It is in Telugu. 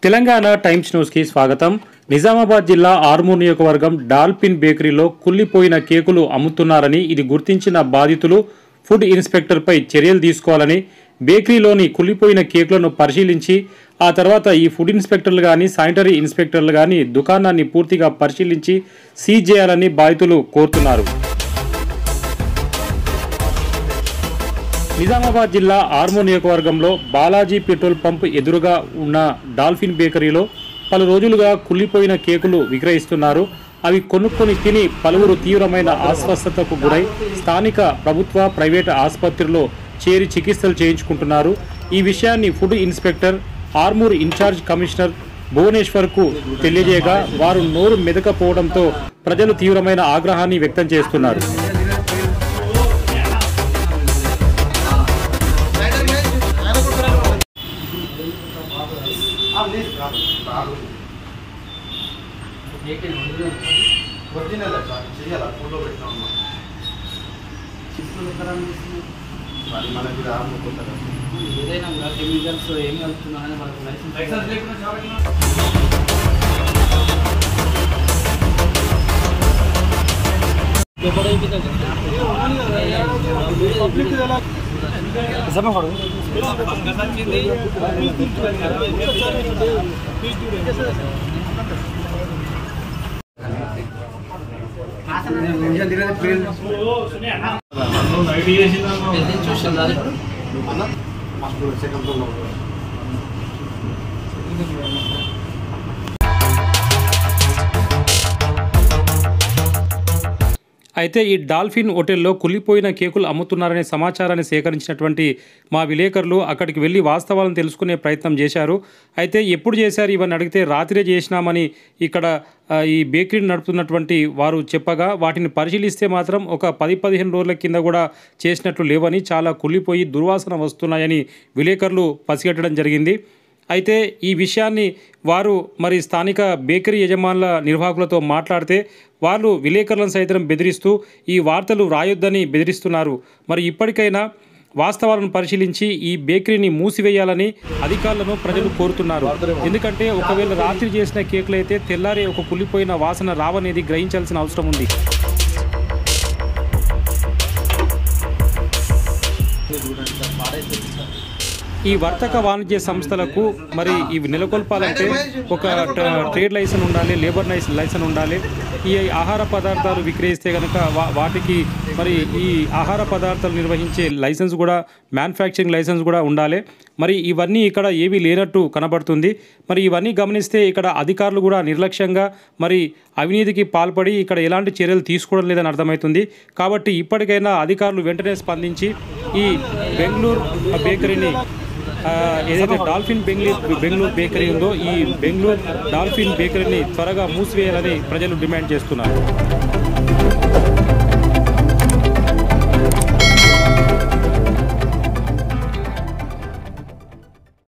తెలంగాణ టైమ్స్ న్యూస్ కి స్వాగతం. నిజామాబాద్ జిల్లా ఆర్మూర్ నియోజకవర్గం డాల్ఫిన్ బేకరీలో కుళ్ళిపోయిన కేకులు అమ్ముతున్నారని, ఇది గుర్తించిన బాధితులు ఫుడ్ ఇన్స్పెక్టర్ పై చర్యలు తీసుకోవాలని, బేకరీలోని కుళ్ళిపోయిన కేకులను పరిశీలించి ఆ తర్వాత ఈ ఫుడ్ ఇన్స్పెక్టర్లు గాని శానిటరీ ఇన్స్పెక్టర్లు గాని దుకాణాన్ని పూర్తిగా పరిశీలించి సీజ్ చేయాలని బాధితులు కోరుతున్నారు. నిజామాబాద్ జిల్లా ఆర్మూర్ నియోజకవర్గంలో బాలాజీ పెట్రోల్ పంప్ ఎదురుగా ఉన్న డాల్ఫిన్ బేకరీలో పలు రోజులుగా కుళ్ళిపోయిన కేకులు విక్రయిస్తున్నారు. అవి కొనుక్కొని తిని పలువురు తీవ్రమైన అస్వస్థతకు గురై స్థానిక ప్రభుత్వ ప్రైవేటు ఆసుపత్రిలో చేరి చికిత్సలు చేయించుకుంటున్నారు. ఈ విషయాన్ని food inspector Armoor in charge commissioner భువనేశ్వర్కు తెలియజేయగా వారు నోరు మెదకపోవడంతో ప్రజలు తీవ్రమైన ఆగ్రహాన్ని వ్యక్తం చేస్తున్నారు. ఏదైనా కూడా కెమికల్స్ ఏం కలుపుతున్నారని మనకు లైసెన్స్ లేకుండా అయితే ఈ డాల్ఫిన్ హోటల్లో కుళ్ళిపోయిన కేకులు అమ్ముతున్నారనే సమాచారాన్ని సేకరించినటువంటి మా విలేకరులు అక్కడికి వెళ్ళి వాస్తవాలను తెలుసుకునే ప్రయత్నం చేశారు. అయితే ఎప్పుడు చేశారు ఇవన్నీ అడిగితే రాత్రే చేసినామని ఇక్కడ ఈ బేకరీని నడుపుతున్నటువంటి వారు చెప్పగా, వాటిని పరిశీలిస్తే మాత్రం ఒక 10-15 రోజుల కింద కూడా చేసినట్లు లేవని, చాలా కుళ్ళిపోయి దుర్వాసన వస్తున్నాయని విలేకరులు పసిగట్టడం జరిగింది. అయితే ఈ విషయాన్ని వారు మరి స్థానిక బేకరీ యజమానుల నిర్వాహకులతో మాట్లాడితే వాళ్ళు విలేకరులను సైతం బెదిరిస్తూ ఈ వార్తలు రాయొద్దని బెదిరిస్తున్నారు. మరి ఇప్పటికైనా వాస్తవాలను పరిశీలించి ఈ బేకరీని మూసివేయాలని అధికారులను ప్రజలు కోరుతున్నారు. ఎందుకంటే ఒకవేళ రాత్రి చేసిన కేకులు అయితే తెల్లారే ఒక కుళ్ళిపోయిన వాసన రావనేది గ్రహించాల్సిన అవసరం ఉంది. ఈ వర్తక వాణిజ్య సంస్థలకు మరి ఇవి నెలకొల్పాలంటే ఒక ట్రేడ్ లైసెన్స్ ఉండాలి, లేబర్ లైసెన్స్ ఉండాలి. ఈ ఆహార పదార్థాలు విక్రయిస్తే కనుక వాటికి మరి ఈ ఆహార పదార్థాలు నిర్వహించే లైసెన్స్ కూడా, మ్యానుఫ్యాక్చరింగ్ లైసెన్స్ కూడా ఉండాలి. మరి ఇవన్నీ ఇక్కడ ఏమీ లేనట్టు కనబడుతుంది. మరి ఇవన్నీ గమనిస్తే ఇక్కడ అధికారులు కూడా నిర్లక్ష్యంగా మరి అవినీతికి పాల్పడి ఇక్కడ ఎలాంటి చర్యలు తీసుకోవడం లేదని అర్థమవుతుంది. కాబట్టి ఇప్పటికైనా అధికారులు వెంటనే స్పందించి ఈ బెంగళూరు బేకరీని ఏదైతే డాల్ఫిన్ బెంగళూరు బేకరీ ఉందో ఈ బెంగళూరు డాల్ఫిన్ బేకరీని త్వరగా మూసివేయాలని ప్రజలు డిమాండ్ చేస్తున్నారు.